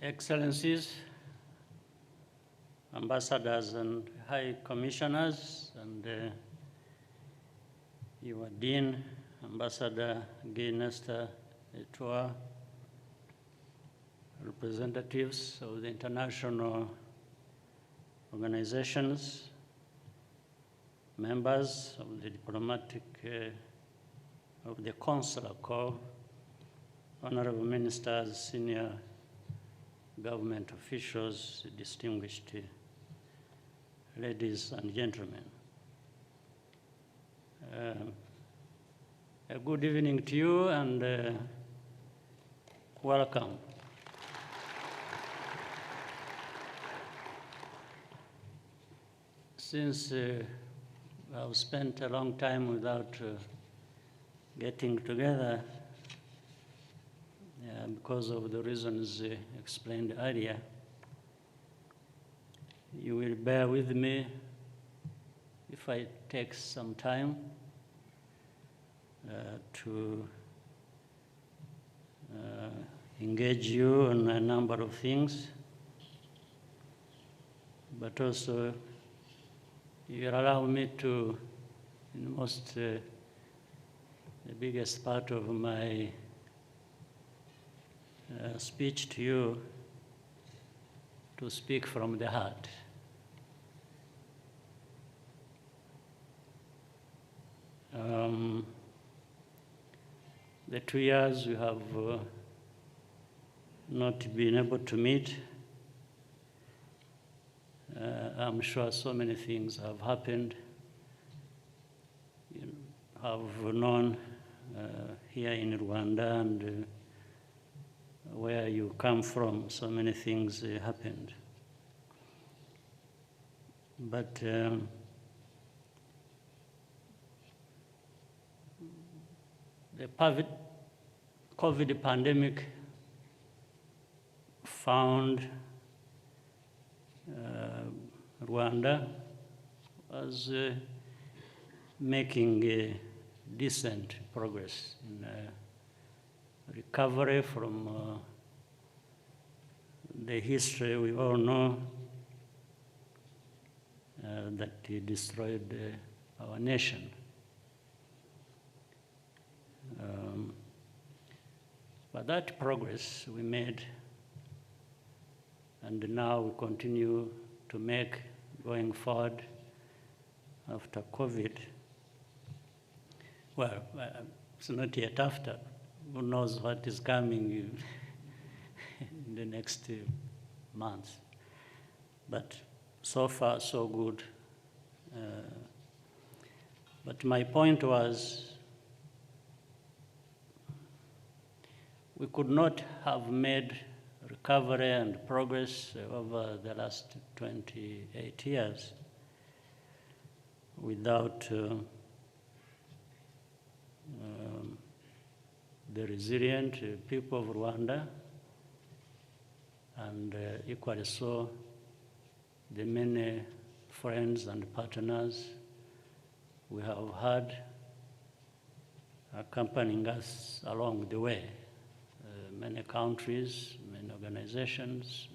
Excellencies, ambassadors and high commissioners, and your Dean, Ambassador Nesta Etua, representatives of the international organizations, members of the diplomatic, of the consular corps, honorable ministers, senior government officials, distinguished ladies and gentlemen. A good evening to you and welcome. Since I've spent a long time without getting together, because of the reasons explained earlier, you will bear with me if I take some time to engage you on a number of things, but also you allow me to, in the biggest part of my speech to you, to speak from the heart. The 2 years we have not been able to meet, I'm sure so many things have happened. You have known here in Rwanda and where you come from, so many things happened. But the COVID pandemic found Rwanda was making decent progress in recovery from the history we all know that destroyed our nation. But that progress we made, and now we continue to make going forward after COVID. Well, it's not yet after. Who knows what is coming in the next months. But so far, so good. But my point was, we could not have made recovery and progress over the last 28 years without the resilient people of Rwanda, and equally so, the many friends and partners we have had accompanying us along the way. Many countries, many organizations,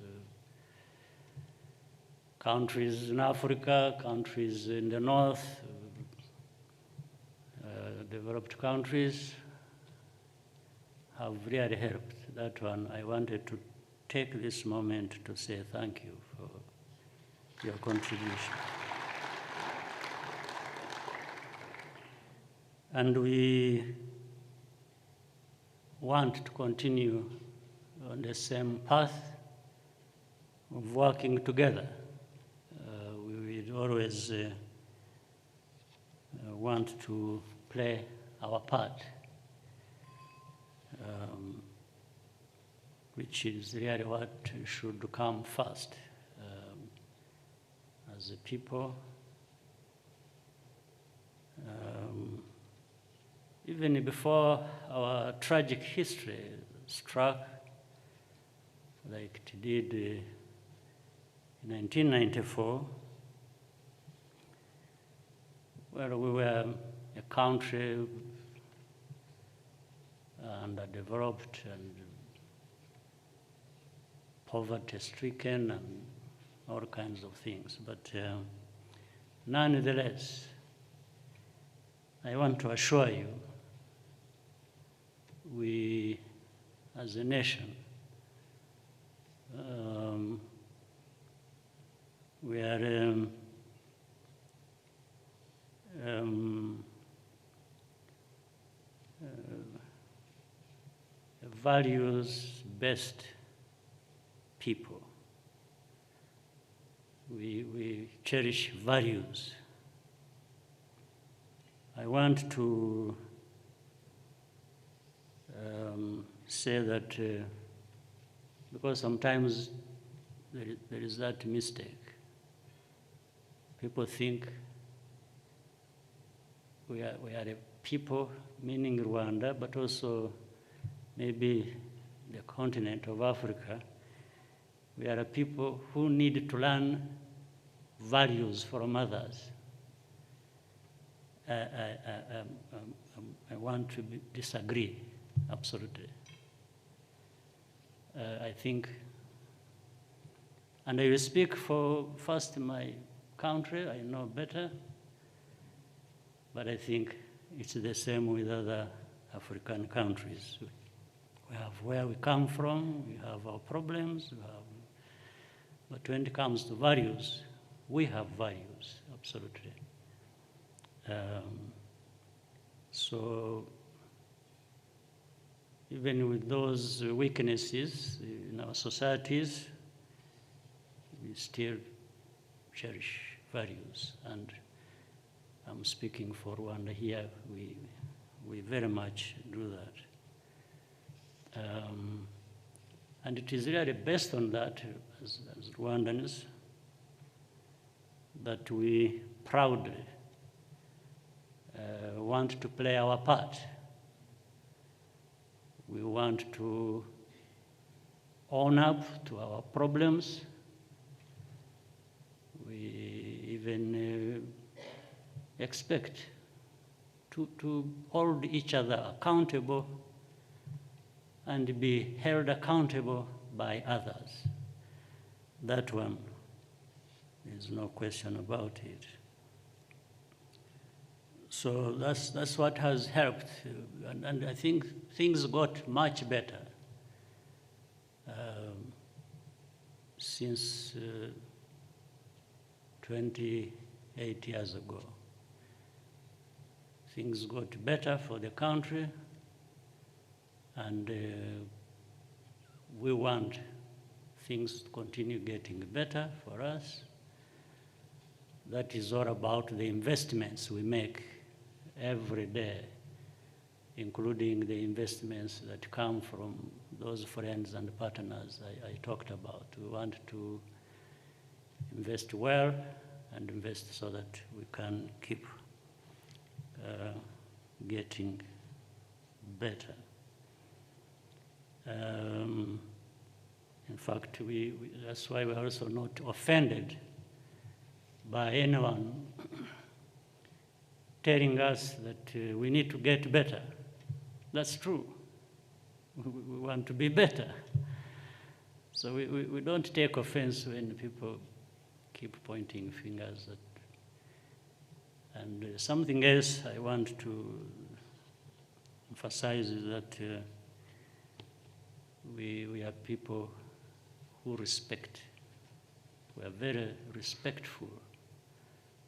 countries in Africa, countries in the north, developed countries have really helped. That one, I wanted to take this moment to say thank you for your contribution. And we want to continue on the same path of working together. We will always want to play our part, which is really what should come first as a people. Even before our tragic history struck, like it did in 1994, where we were a country underdeveloped and poverty-stricken and all kinds of things. But nonetheless, I want to assure you, we, as a nation, we are values-based people. We cherish values. I want to say that because sometimes there is that mistake. People think we are a people, meaning Rwanda, but also maybe the continent of Africa. We are a people who need to learn values from others. I want to disagree, absolutely. I think, and I will speak for first my country, I know better, but I think it's the same with other African countries. We have where we come from, we have our problems, but when it comes to values, we have values, absolutely. So even with those weaknesses in our societies, we still cherish values. And I'm speaking for Rwanda here, we very much do that. And it is really based on that, as Rwandans, that we proudly want to play our part. We want to own up to our problems. We even expect to hold each other accountable and be held accountable by others. That one, there's no question about it. So that's what has helped, and I think things got much better since 28 years ago. Things got better for the country, and we want things to continue getting better for us. That is all about the investments we make every day, including the investments that come from those friends and partners I talked about. We want to invest well and invest so that we can keep getting better. In fact, that's why we're also not offended by anyone telling us that we need to get better. That's true. We want to be better. So we don't take offense when people keep pointing fingers at. And something else I want to emphasize is that we are people who respect. We are very respectful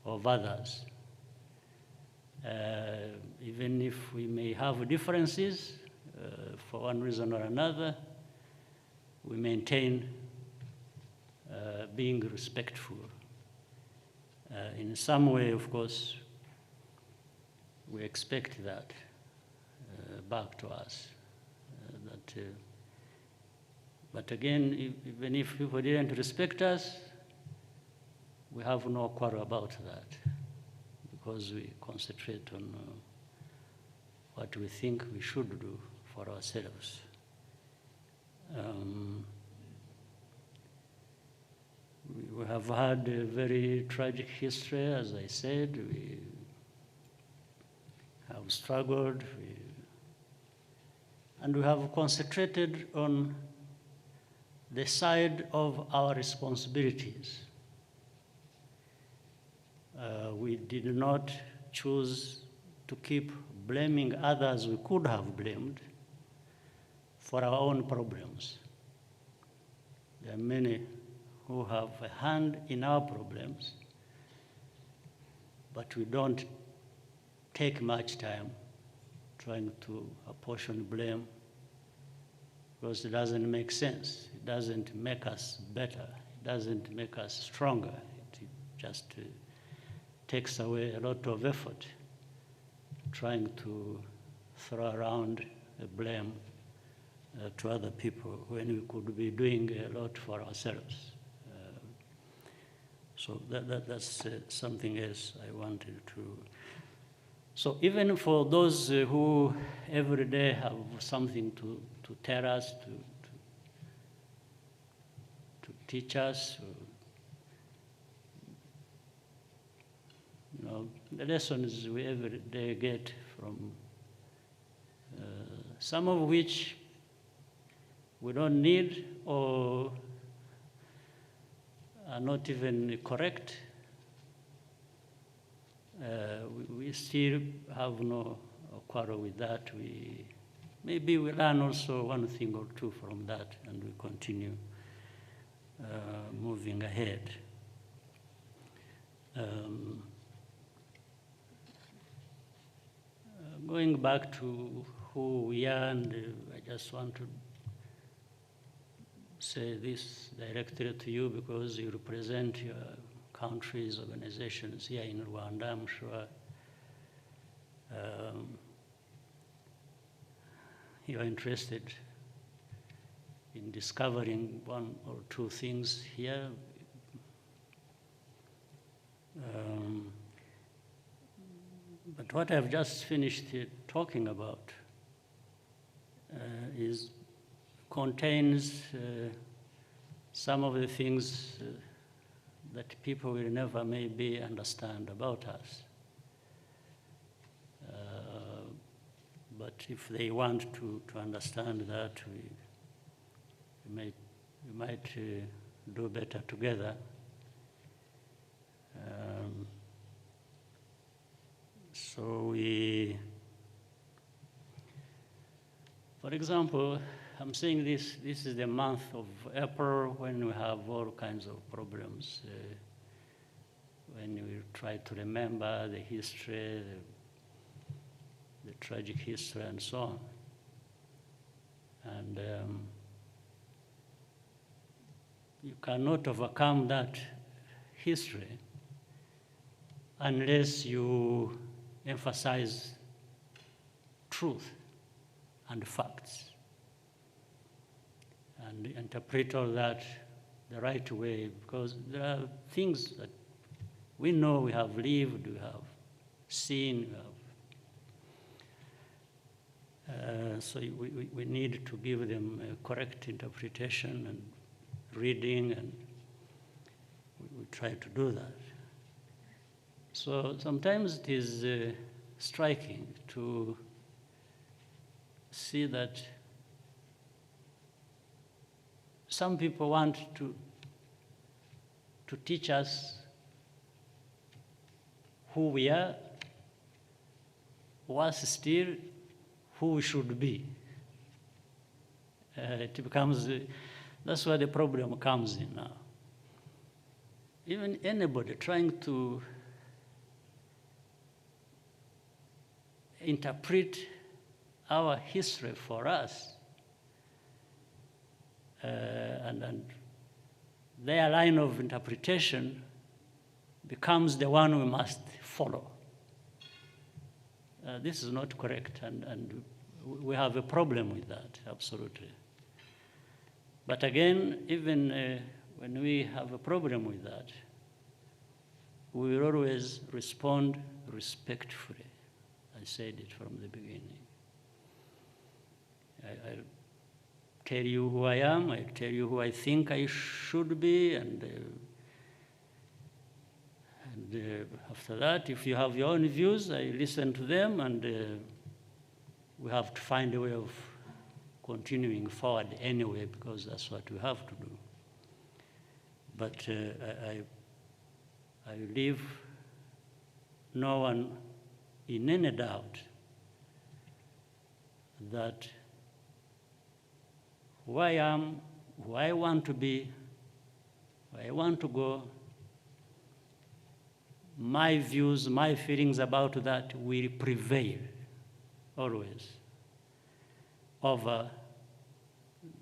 of others. Even if we may have differences for one reason or another, we maintain being respectful. In some way, of course, we expect that back to us. But again, even if people didn't respect us, we have no quarrel about that, because we concentrate on what we think we should do for ourselves. We have had a very tragic history, as I said. We have struggled, and we have concentrated on the side of our responsibilities. We did not choose to keep blaming others we could have blamed for our own problems. There are many who have a hand in our problems, but we don't take much time trying to apportion blame, because it doesn't make sense. It doesn't make us better. It doesn't make us stronger. It just takes away a lot of effort trying to throw around a blame to other people when we could be doing a lot for ourselves. So that's something else I wanted to. So even for those who every day have something to tell us, to teach us, you know, the lessons we every day get from some of which we don't need or are not even correct, we still have no quarrel with that. Maybe we learn also one thing or two from that, and we continue moving ahead. Going back to who we are, and I just want to say this directly to you because you represent your countries, organizations here in Rwanda. I'm sure you are interested in discovering one or two things here. But what I've just finished talking about contains some of the things that people will never maybe understand about us. But if they want to understand that, we might do better together. So for example, I'm saying this is the month of April when we have all kinds of problems. When we try to remember the history, the tragic history and so on. And you cannot overcome that history unless you emphasize truth and facts and interpret all that the right way, because there are things that we know, we have lived, we have seen, so we need to give them a correct interpretation and reading, and we try to do that. So sometimes it is striking to see that some people want to teach us who we are, worse still, who we should be. It becomes, that's where the problem comes in now. Even anybody trying to interpret our history for us, and their line of interpretation becomes the one we must follow. This is not correct, and we have a problem with that, absolutely. But again, even when we have a problem with that, we will always respond respectfully. I said it from the beginning. I'll tell you who I am, I'll tell you who I think I should be, and after that, if you have your own views, I listen to them, and we have to find a way of continuing forward anyway, because that's what we have to do. But I leave no one in any doubt that who I am, who I want to be, where I want to go, my views, my feelings about that will prevail always over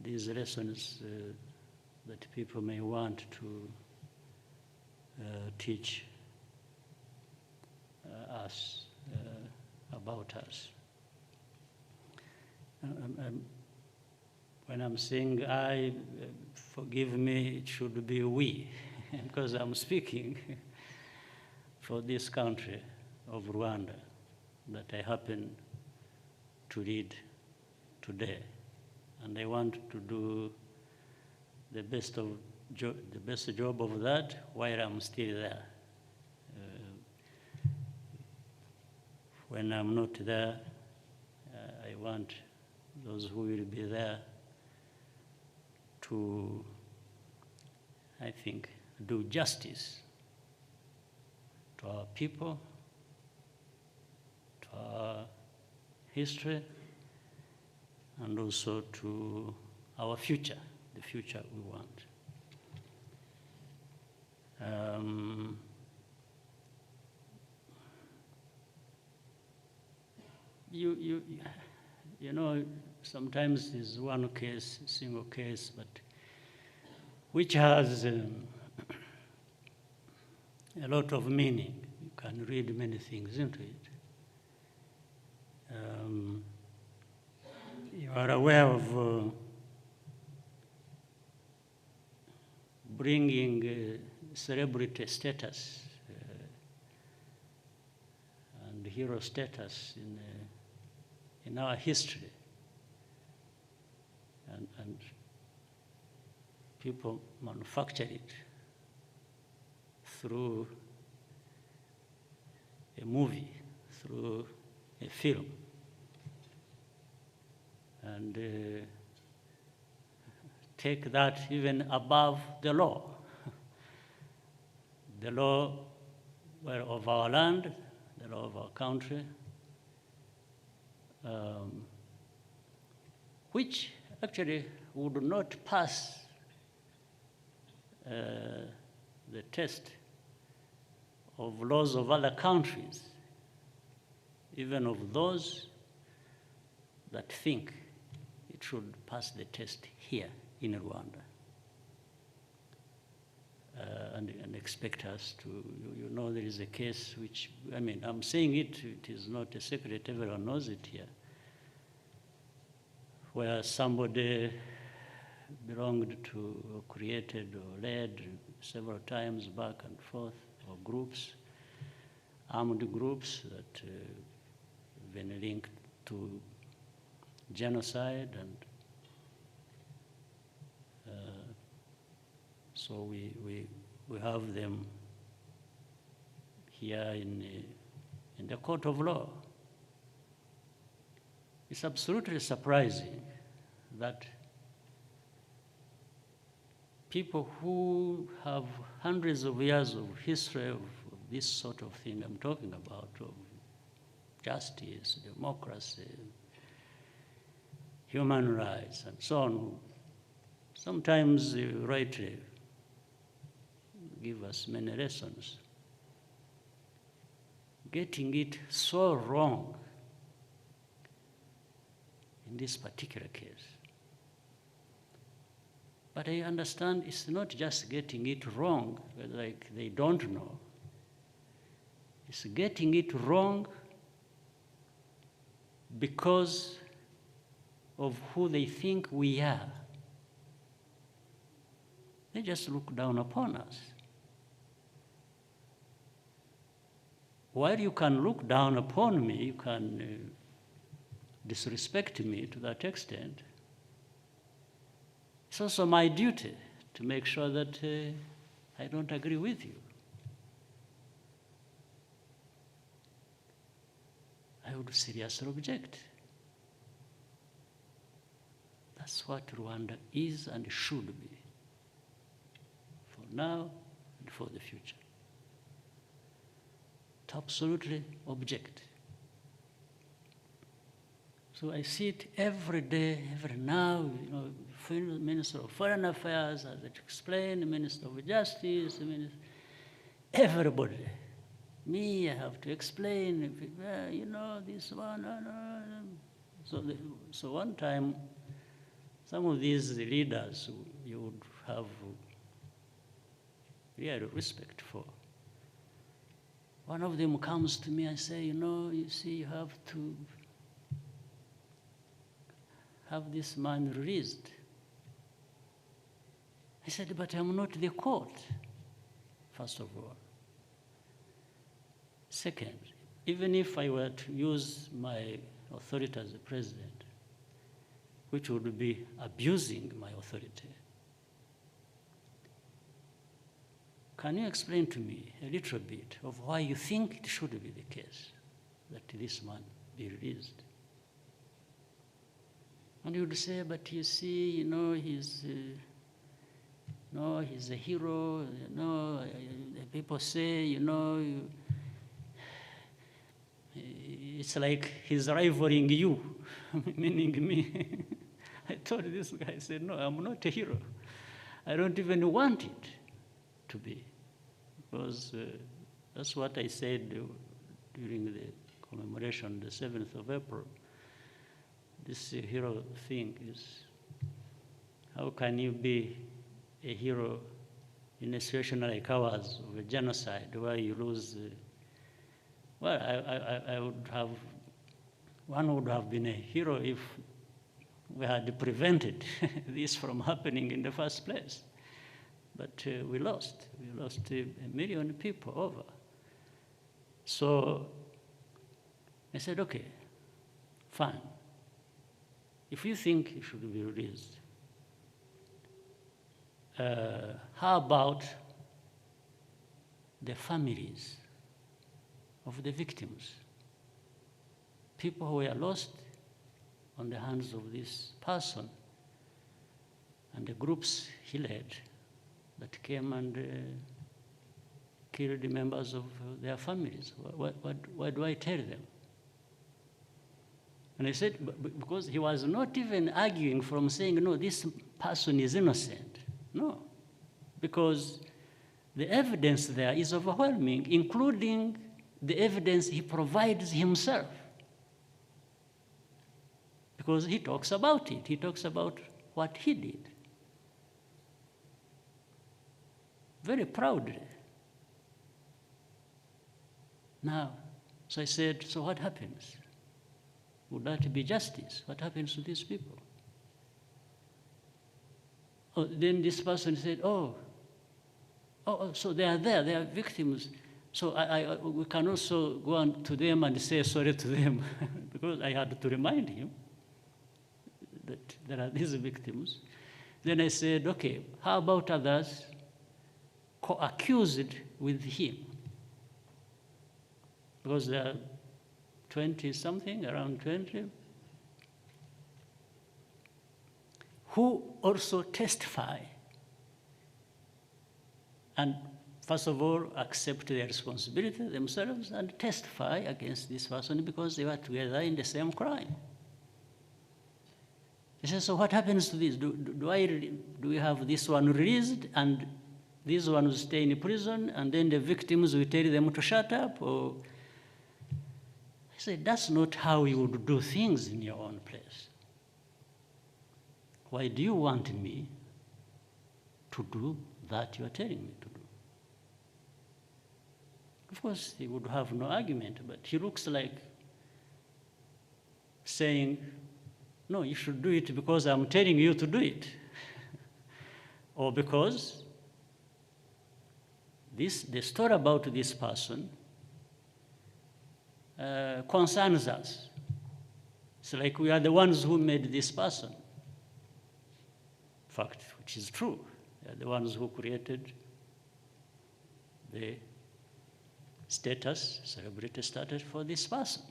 these lessons that people may want to teach us, about us. When I'm saying I, forgive me, it should be we, because I'm speaking for this country of Rwanda that I happen to lead today. And I want to do the best job of that while I'm still there. When I'm not there, I want those who will be there to, I think, do justice to our people, to our history, and also to our future, the future we want. You know, sometimes there's one case, single case, but which has a lot of meaning. You can read many things into it. You are aware of bringing celebrity status and hero status in our history. And people manufacture it through a movie, through a film. And take that even above the law. The law of our land, the law of our country, which actually would not pass the test of laws of other countries, even of those that think it should pass the test here in Rwanda. And expect us to, you know, there is a case which, I mean, I'm saying it is not a secret, everyone knows it here, where somebody belonged to, or created, or led several times back and forth, or groups, armed groups that have been linked to genocide, and so we have them here in the court of law. It's absolutely surprising that people who have hundreds of years of history of this sort of thing I'm talking about, of justice, democracy, human rights, and so on, sometimes rightly give us many lessons. Getting it so wrong in this particular case. But I understand it's not just getting it wrong, like they don't know. It's getting it wrong because of who they think we are. They just look down upon us. While you can look down upon me, you can disrespect me to that extent, it's also my duty to make sure that I don't agree with you. I would seriously object. That's what Rwanda is and should be, for now and for the future. To absolutely object. So I see it every day, every now, Minister of Foreign Affairs has to explain, Minister of Justice, everybody. Me, I have to explain, this one. So one time, some of these leaders you would have real respect for. One of them comes to me and say, you see, you have to have this man released. I said, but I'm not the court, first of all. Second, even if I were to use my authority as the president, which would be abusing my authority, can you explain to me a little bit of why you think it should be the case that this man be released? And you would say, but you see, he's a hero, people say, it's like he's rivaling you, meaning me. I told this guy, I said, no, I'm not a hero. I don't even want it to be, because that's what I said during the commemoration, the 7th of April. This hero thing is, how can you be a hero in a situation like ours of a genocide where you lose? Well, one would have been a hero if we had prevented this from happening in the first place. But we lost a million people over. So I said, okay, fine. If you think it should be released, how about the families of the victims? People who were lost on the hands of this person and the groups he led that came and killed the members of their families. What do I tell them? And I said, because he was not even arguing from saying, no, this person is innocent. No, because the evidence there is overwhelming, including the evidence he provides himself. Because he talks about it. He talks about what he did. Very proudly. Now, so I said, so what happens? Would that be justice? What happens to these people? Oh, then this person said, oh, so they are there, they are victims. So we can also go on to them and say sorry to them, because I had to remind him that there are these victims. Then I said, okay, how about others co-accused with him? Because there are 20-something, around 20, who also testify and, first of all, accept their responsibility themselves and testify against this person because they were together in the same crime. He says, so what happens to this? Do we have this one released and these ones stay in prison and then the victims, we tell them to shut up? Or I said, that's not how you would do things in your own place. Why do you want me to do that you are telling me to do? Of course, he would have no argument, but he looks like saying, no, you should do it because I'm telling you to do it. Or because the story about this person concerns us. It's like we are the ones who made this person. Fact, which is true. They are the ones who created the status, celebrity status for this person.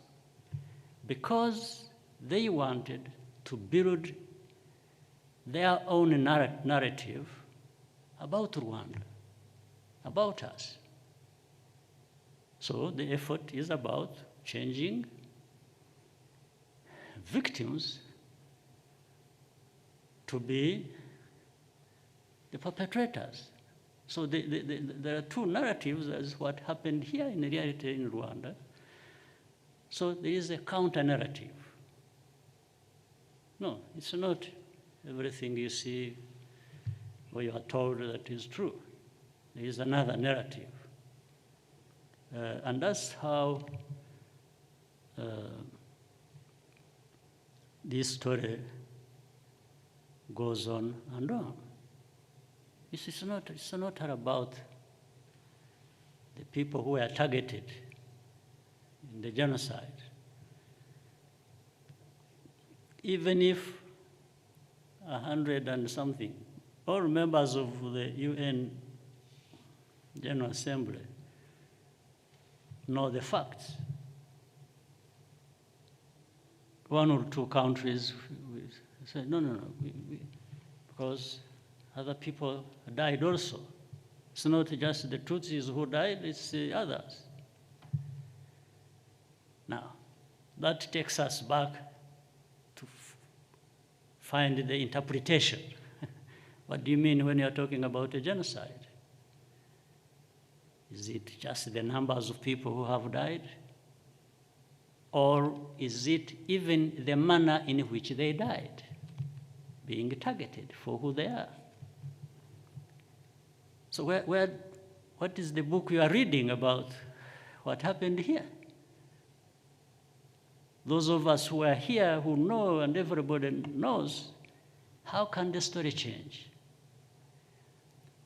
Because they wanted to build their own narrative about Rwanda, about us. So the effort is about changing victims to be the perpetrators. So there are two narratives as what happened here in reality in Rwanda. So there is a counter narrative. No, it's not everything you see or you are told that is true. There is another narrative. And that's how this story goes on and on. It's not about the people who were targeted in the genocide. Even if 100 and something, all members of the UN General Assembly know the facts. One or two countries say, no, because other people died also. It's not just the Tutsis who died, it's the others. Now, that takes us back to find the interpretation. What do you mean when you're talking about a genocide? Is it just the numbers of people who have died? Or is it even the manner in which they died, being targeted for who they are? So what is the book you are reading about what happened here? Those of us who are here, who know, and everybody knows, how can the story change?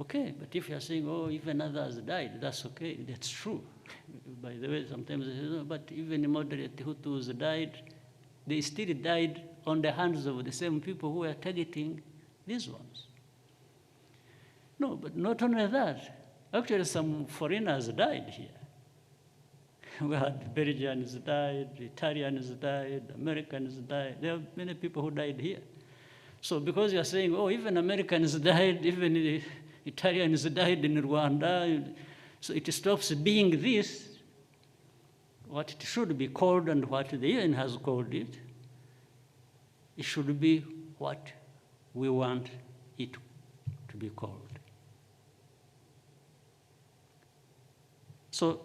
Okay, but if you're saying, oh, even others died, that's okay, that's true. By the way, sometimes they say, no, but even moderate Hutus died, they still died on the hands of the same people who were targeting these ones. No, but not only that, actually some foreigners died here. We had Belgians died, Italians died, Americans died. There are many people who died here. So because you're saying, oh, even Americans died, even the Italians died in Rwanda, so it stops being this, what it should be called and what the UN has called it. It should be what we want it to be called. So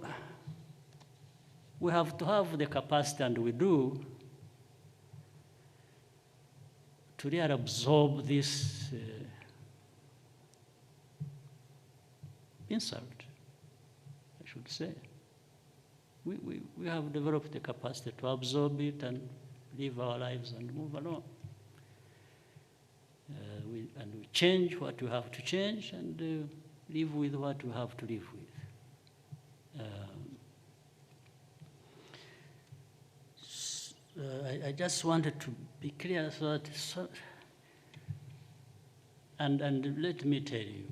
we have to have the capacity, and we do, to really absorb this insult, I should say. We have developed the capacity to absorb it and live our lives and move along. We change what we have to change and live with what we have to live with. I just wanted to be clear so that, and let me tell you,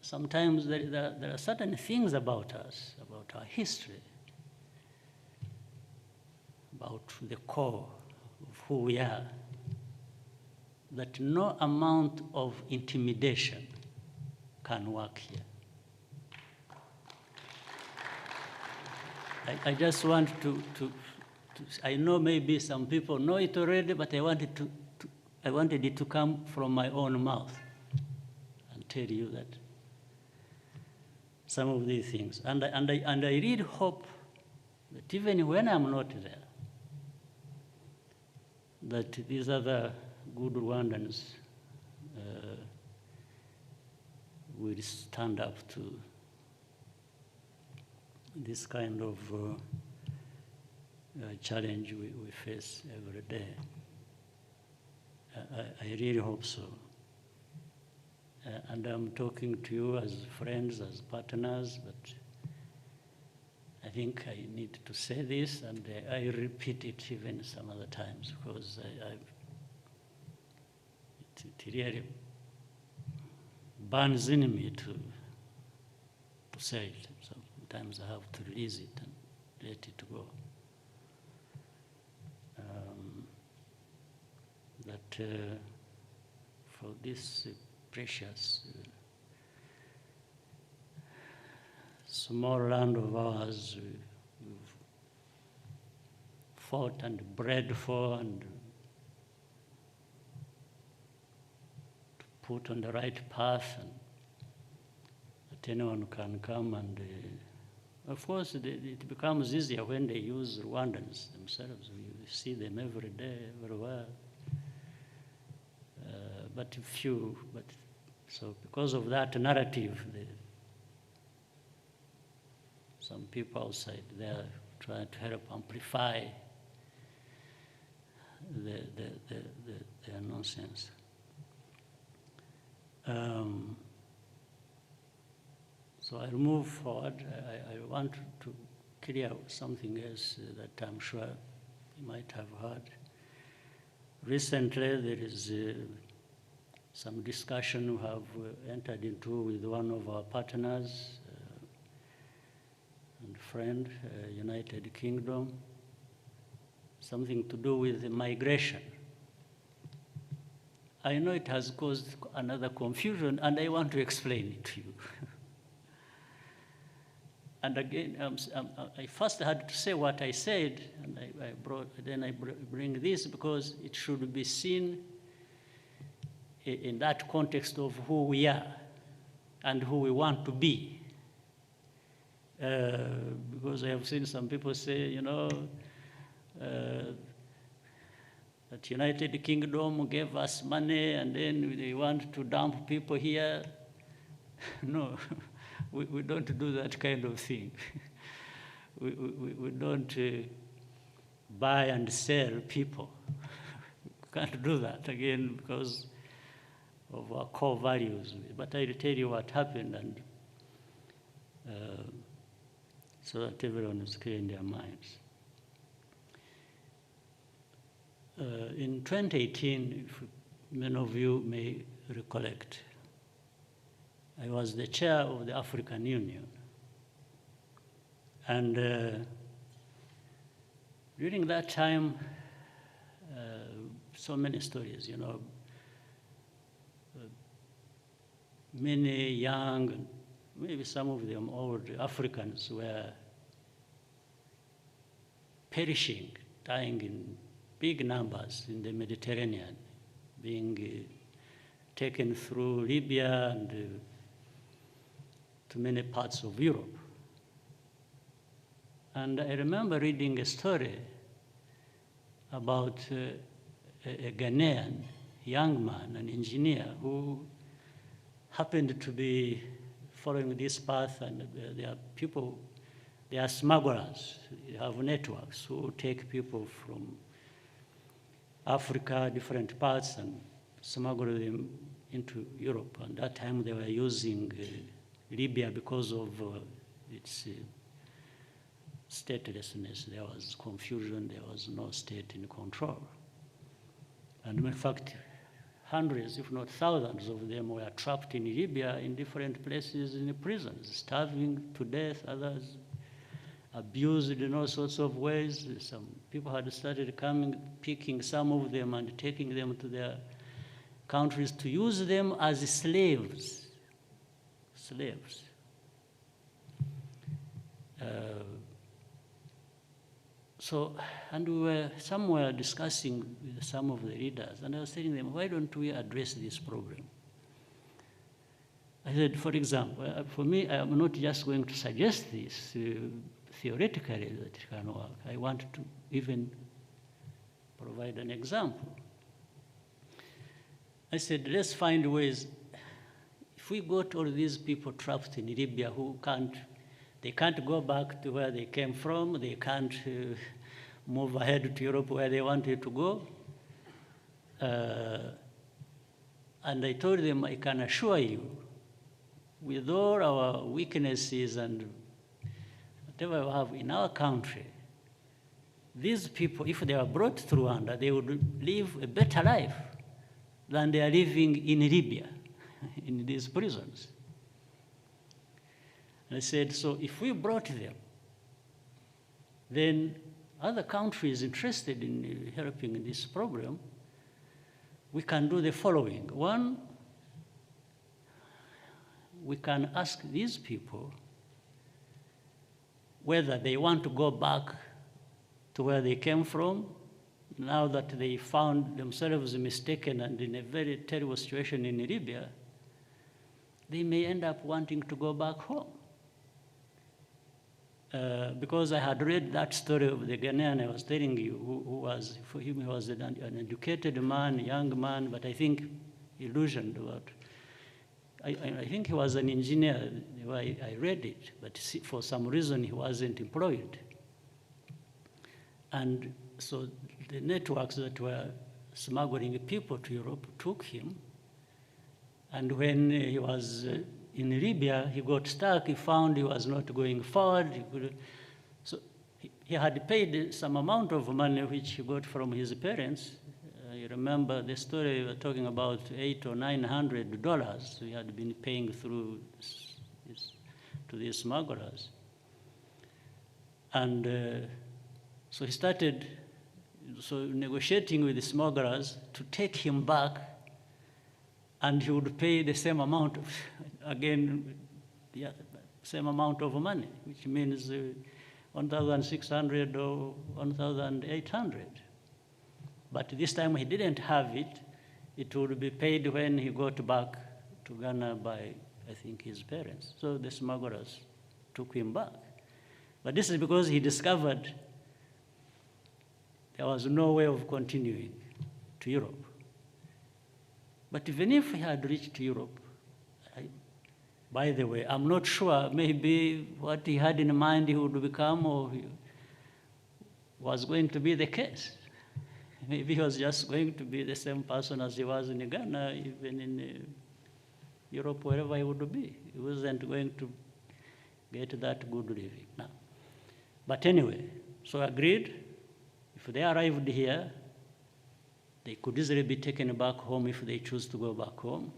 sometimes there are certain things about us, about our history, about the core of who we are, that no amount of intimidation can work here. I just want to I know maybe some people know it already, but I wanted it to come from my own mouth and tell you that some of these things. And I really hope that even when I'm not there, that these other good Rwandans will stand up to this kind of challenge we face every day. I really hope so. And I'm talking to you as friends, as partners, but I think I need to say this, and I repeat it even some other times, because it really burns in me to say it. So sometimes I have to release it and let it go. that for this precious small land of ours, we've fought and bred for and to put on the right path, and that anyone can come and of course, it becomes easier when they use Rwandans themselves. We see them every day, everywhere. But so because of that narrative, some people outside there trying to help amplify their nonsense. So I'll move forward. I want to clear something else that I'm sure you might have heard. Recently, there is some discussion we have entered into with one of our partners and friend, United Kingdom, something to do with migration. I know it has caused another confusion, and I want to explain it to you. And again, I first had to say what I said, and I bring this because it should be seen in that context of who we are and who we want to be. Because I have seen some people say, that United Kingdom gave us money and then they want to dump people here. No. We don't do that kind of thing. we don't buy and sell people. We can't do that, again, because of our core values. But I'll tell you what happened, and so that everyone is clear in their minds. In 2018, if many of you may recollect, I was the chair of the African Union. And during that time, so many stories, many young, maybe some of them old Africans were perishing, dying in big numbers in the Mediterranean, being taken through Libya and to many parts of Europe. And I remember reading a story about a Ghanaian young man, an engineer, who happened to be following this path, and there are people, they are smugglers, they have networks who take people from Africa, different parts, and smuggle them into Europe. And that time they were using Libya because of its statelessness. There was confusion, there was no state in control. And in fact, hundreds, if not thousands of them were trapped in Libya in different places in the prisons, starving to death, others abused in all sorts of ways. Some people had started coming, picking some of them and taking them to their countries to use them as slaves. And we were somewhere discussing with some of the leaders, and I was telling them, why don't we address this problem? I said, for example, for me, I am not just going to suggest this theoretically that it can work. I want to even provide an example. I said, let's find ways. If we got all these people trapped in Libya who they can't go back to where they came from, they can't move ahead to Europe where they wanted to go. And I told them, I can assure you, with all our weaknesses and whatever we have in our country, these people, if they were brought to Rwanda, they would live a better life than they are living in Libya, in these prisons. And I said, so if we brought them, then other countries interested in helping in this program we can do the following. One, we can ask these people whether they want to go back to where they came from, now that they found themselves mistaken and in a very terrible situation in Libya. They may end up wanting to go back home. Because I had read that story of the Ghanaian I was telling you, who was, for him, he was an educated man, young man, but I think illusioned about. I think he was an engineer. I read it, but for some reason he wasn't employed. And so the networks that were smuggling people to Europe took him. And when he was in Libya, he got stuck. He found he was not going forward. So he had paid some amount of money which he got from his parents. You remember the story we were talking about, $800 or $900 he had been paying through to these smugglers. And so he started negotiating with the smugglers to take him back, and he would pay the same amount of, again, the same amount of money, which means 1,600 or 1,800. But this time he didn't have it. It would be paid when he got back to Ghana by, I think, his parents. So the smugglers took him back. But this is because he discovered there was no way of continuing to Europe. But even if he had reached Europe, by the way, I'm not sure, maybe what he had in mind he would become or was going to be the case. Maybe he was just going to be the same person as he was in Ghana, even in Europe, wherever he would be. He wasn't going to get that good living now. But anyway, so agreed, if they arrived here, they could easily be taken back home if they choose to go back home.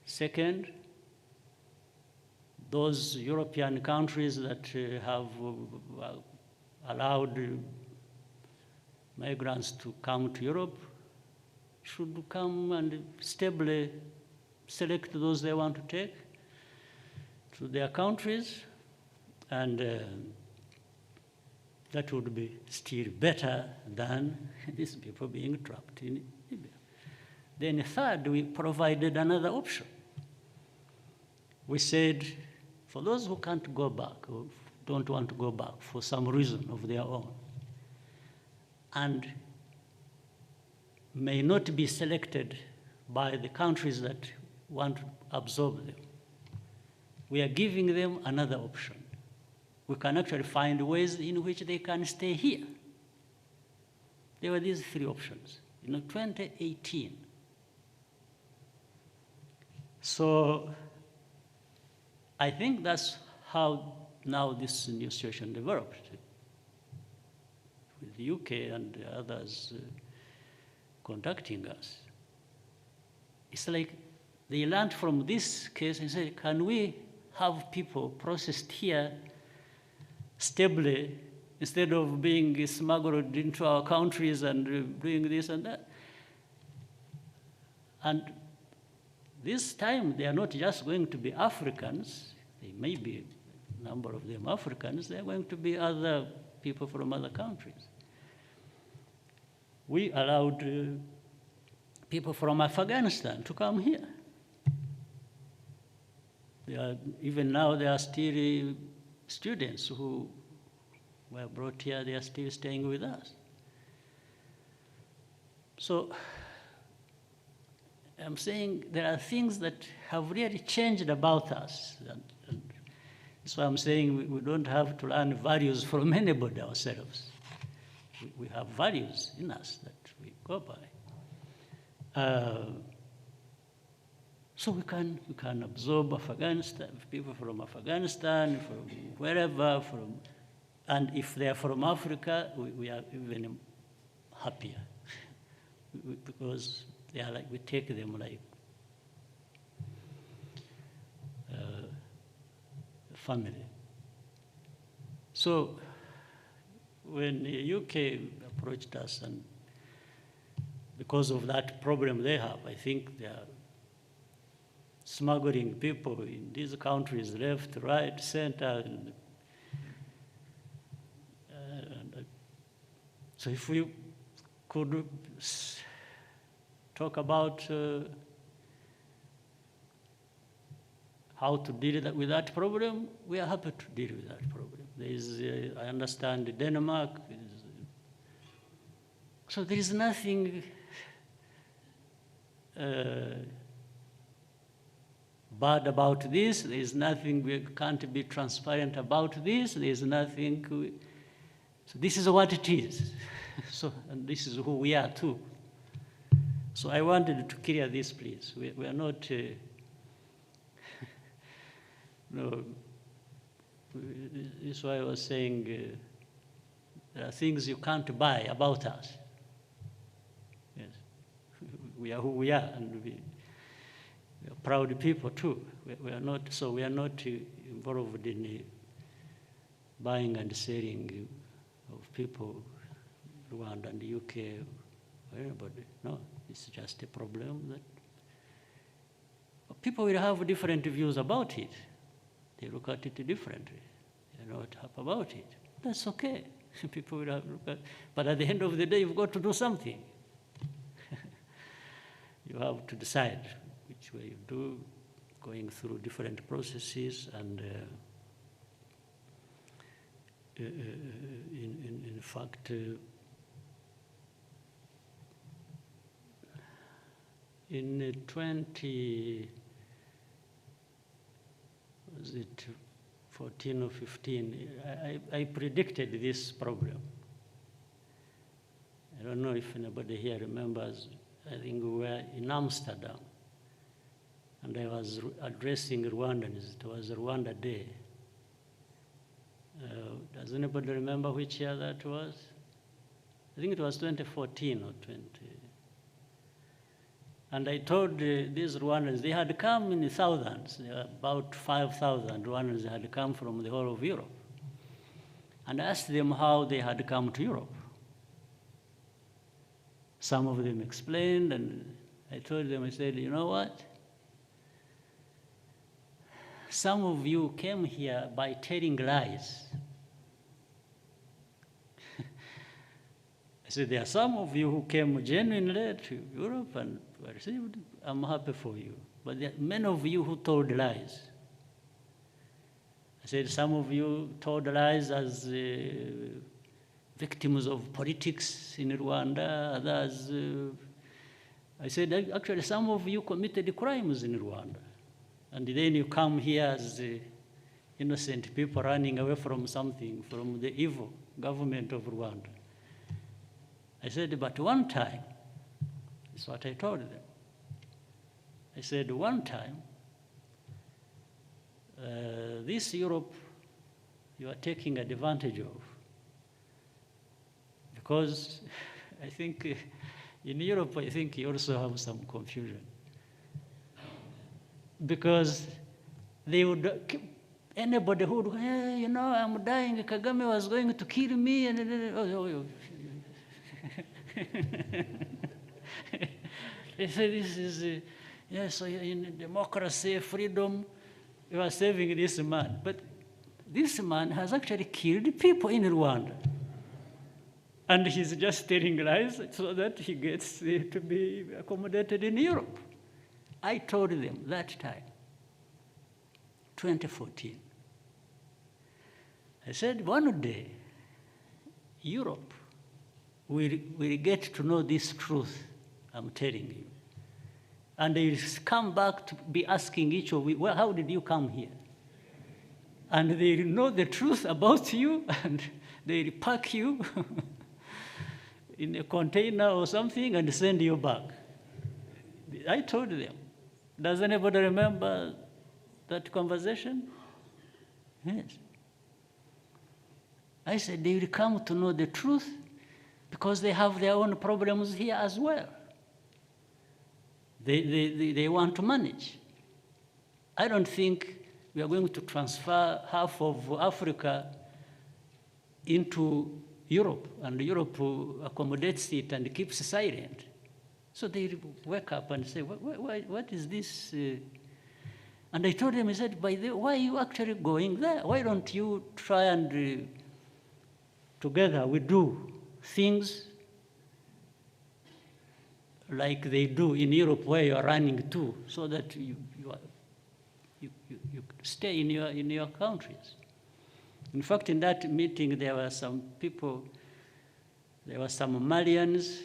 Second, those European countries that have allowed migrants to come to Europe should come and stably select those they want to take to their countries, and that would be still better than these people being trapped in Libya. Then third, we provided another option. We said, for those who can't go back or don't want to go back for some reason of their own, and may not be selected by the countries that want to absorb them, we are giving them another option. We can actually find ways in which they can stay here. There were these three options in 2018. So I think that's how now this new situation developed, with the UK and others contacting us. It's like they learned from this case and said, can we have people processed here stably instead of being smuggled into our countries and doing this and that? And this time, they are not just going to be Africans. They may be, a number of them Africans. They're going to be other people from other countries. We allowed people from Afghanistan to come here. Even now, there are still students who were brought here. They are still staying with us. So I'm saying there are things that have really changed about us. And that's why I'm saying we don't have to learn values from anybody ourselves. We have values in us that we go by. So we can absorb Afghanistan, people from Afghanistan, from wherever, and if they are from Africa, we are even happier because they are like, we take them like family. So when the UK approached us and because of that problem they have. I think they are smuggling people in these countries, left, right, center. So if we could talk about how to deal with that problem, we are happy to deal with that problem. There is, I understand Denmark. So there is nothing bad about this. There is nothing we can't be transparent about this. There is nothing. So this is what it is. So, and this is who we are too. So I wanted to clear this, please. We are not. No. This is why I was saying there are things you can't buy about us. Yes, we are who we are, and we are proud people too. We are not. So we are not involved in buying and selling of people, Rwanda and the UK, or anybody. No, it's just a problem that people will have different views about it. They look at it differently. They're not happy about it. That's okay. People will have look at, but at the end of the day, you've got to do something. You have to decide which way you do, going through different processes, and in fact, in 2014 or 15, I predicted this problem. I don't know if anybody here remembers. I think we were in Amsterdam, and I was addressing Rwandans. It was Rwanda Day. Does anybody remember which year that was? I think it was 2014 or 20. And I told these Rwandans, they had come in thousands, about 5,000 Rwandans had come from the whole of Europe. And I asked them how they had come to Europe. Some of them explained, and I told them, I said, you know what? Some of you came here by telling lies. I said, there are some of you who came genuinely to Europe and were received. I'm happy for you. But there are many of you who told lies. I said, some of you told lies as victims of politics in Rwanda, others. I said, actually, some of you committed crimes in Rwanda. And then you come here as innocent people running away from something, from the evil government of Rwanda. I said, but one time, that's what I told them. I said, one time, this Europe you are taking advantage of. Because I think in Europe, I think you also have some confusion. Because they would, anybody who would, hey, you know, I'm dying, Kagame was going to kill me, and they say this is, yes, in democracy, freedom, you are saving this man. But this man has actually killed people in Rwanda. And he's just telling lies so that he gets to be accommodated in Europe. I told them that time, 2014. I said, one day, Europe will get to know this truth, I'm telling you. And they will come back to be asking each of you, well, how did you come here? And they will know the truth about you, and they will pack you in a container or something and send you back. I told them. Does anybody remember that conversation? Yes. I said, they will come to know the truth because they have their own problems here as well. They want to manage. I don't think we are going to transfer half of Africa into Europe, and Europe accommodates it and keeps silent. So they wake up and say, what is this? And I told him, he said, by the way, why are you actually going there? Why don't you try and together we do things like they do in Europe where you are running to, so that you stay in your countries. In fact, in that meeting, there were some people, there were some Malians,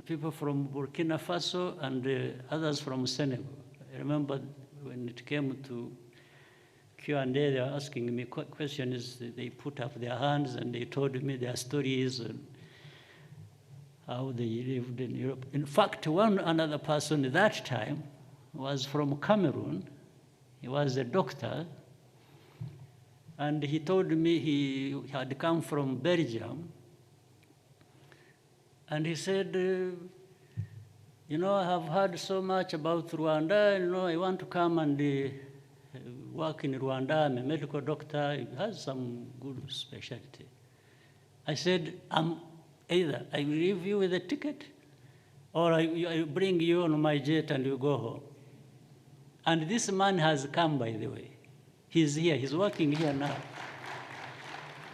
people from Burkina Faso, and others from Senegal. I remember when it came to Q&A, they were asking me questions. They put up their hands and they told me their stories and how they lived in Europe. In fact, another person at that time was from Cameroon. He was a doctor. And he told me he had come from Belgium. And he said, you know, I have heard so much about Rwanda. You know, I want to come and work in Rwanda. I'm a medical doctor. He has some good specialty. I said, either I will leave you with a ticket, or I bring you on my jet and you go home. And this man has come, by the way. He's here. He's working here now.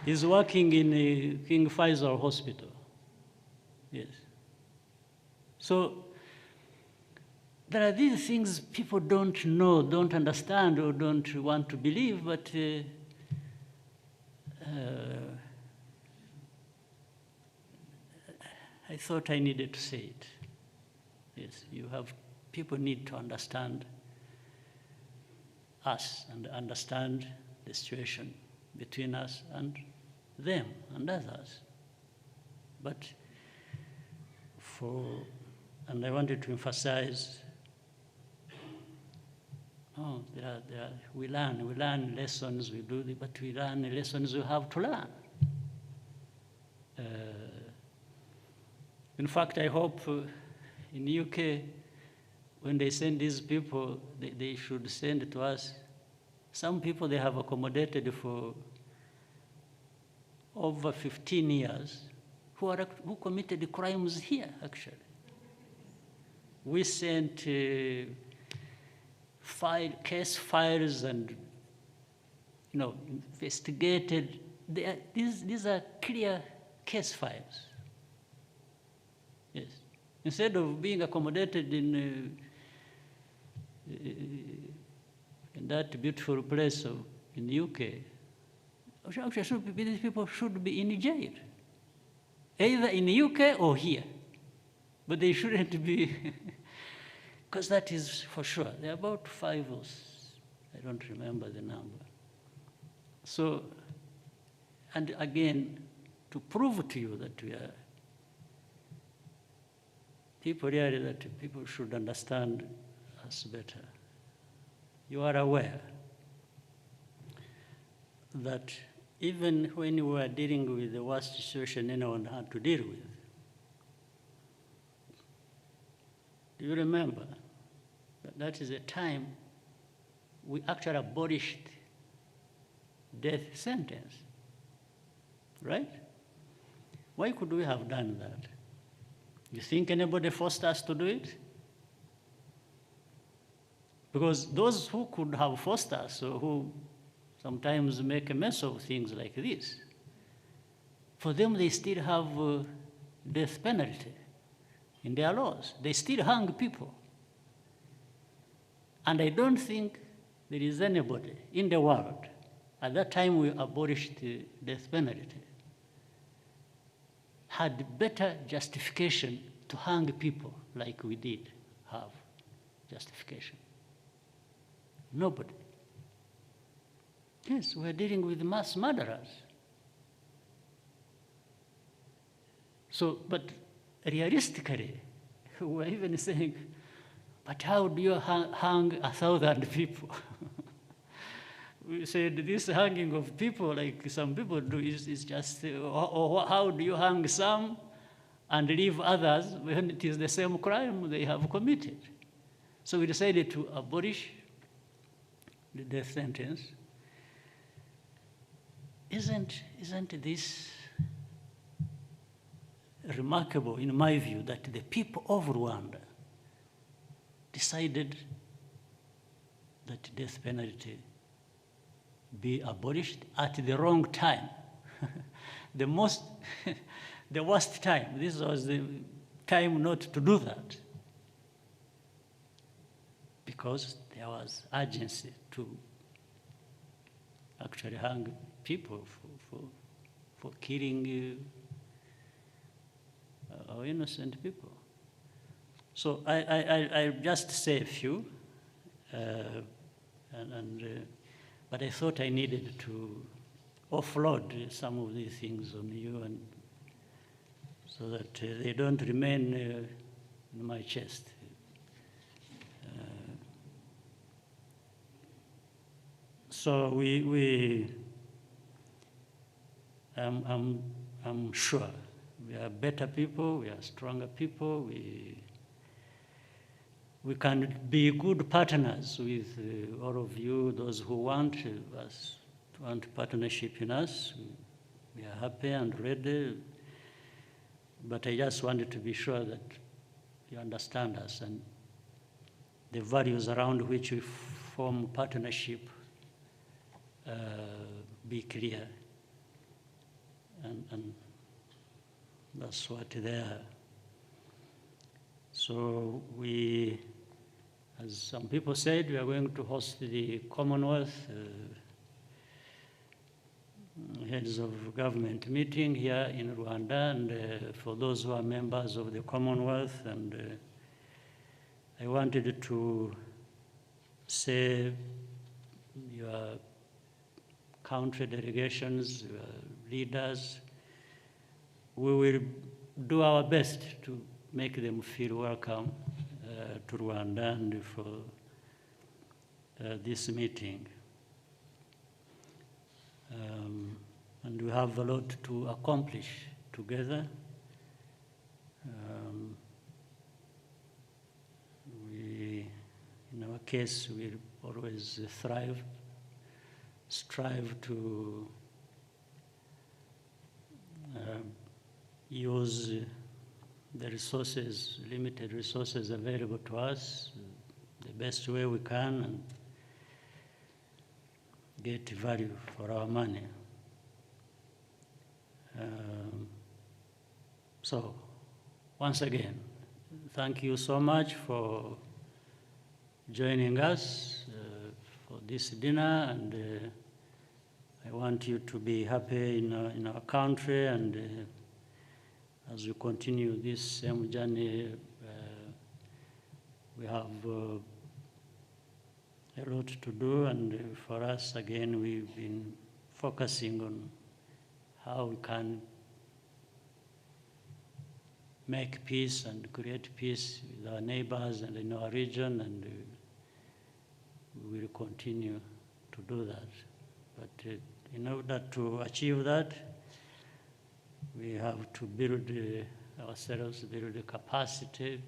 He's working in King Faisal Hospital. Yes. So there are these things people don't know, don't understand, or don't want to believe, but I thought I needed to say it. Yes, people need to understand us and understand the situation between us and them and others. But and I wanted to emphasize, we learn lessons, we do, but we learn lessons we have to learn. In fact, I hope in the UK, when they send these people, they should send to us. Some people they have accommodated for over 15 years who committed crimes here, actually. We sent case files and, investigated. These are clear case files. Yes. Instead of being accommodated in that beautiful place in the UK, actually these people should be in jail, either in the UK or here. But they shouldn't be, because that is for sure. There are about 5 or 6, I don't remember the number. So, and again, to prove to you that we are people really, that people should understand us better. You are aware that even when we were dealing with the worst situation anyone had to deal with, do you remember that is a time we actually abolished death sentence, right? Why could we have done that? You think anybody forced us to do it? Because those who could have forced us, or who sometimes make a mess of things like this, for them they still have death penalty in their laws. They still hang people. And I don't think there is anybody in the world, at that time we abolished the death penalty, had better justification to hang people like we did have justification. Nobody. Yes, we're dealing with mass murderers. So, but realistically, we're even saying, but how do you hang 1,000 people? We said this hanging of people, like some people do, is just, or how do you hang some and leave others when it is the same crime they have committed? So we decided to abolish the death sentence. Isn't this remarkable, in my view, that the people of Rwanda decided that death penalty be abolished at the wrong time. The worst time. This was the time not to do that, because there was urgency to actually hang people for killing our innocent people. So I just say a few, but I thought I needed to offload some of these things on you, and so that they don't remain in my chest. So I'm sure we are better people, we are stronger people, we can be good partners with all of you, those who want partnership in us. We are happy and ready, but I just wanted to be sure that you understand us and the values around which we form partnership be clear, and that's what they are. So we, as some people said, we are going to host the Commonwealth heads of government meeting here in Rwanda, and for those who are members of the Commonwealth, and I wanted to say your country delegations, your leaders, we will do our best to make them feel welcome to Rwanda and for this meeting. And we have a lot to accomplish together. In our case, we always strive to use the resources, limited resources available to us, the best way we can, and get value for our money. So, once again, thank you so much for joining us for this dinner, and I want you to be happy in our country, and as we continue this same journey, we have a lot to do, and for us, again, we've been focusing on how we can make peace and create peace with our neighbors and in our region, and we will continue to do that. But in order to achieve that, we have to build ourselves, build the capacity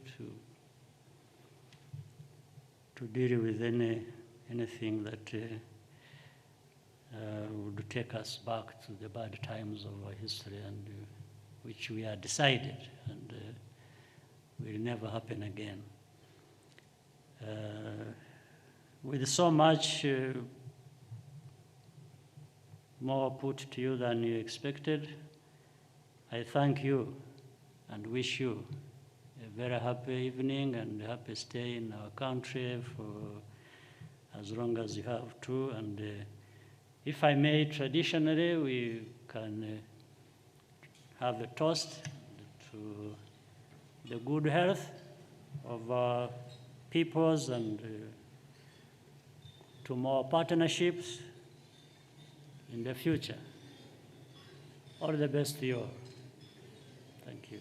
to deal with anything that would take us back to the bad times of our history, and which we are decided and will never happen again. With so much more put to you than you expected, I thank you and wish you a very happy evening and happy stay in our country for as long as you have to. And if I may, traditionally, we can have a toast to the good health of our peoples and to more partnerships in the future. All the best to you all. Thank you.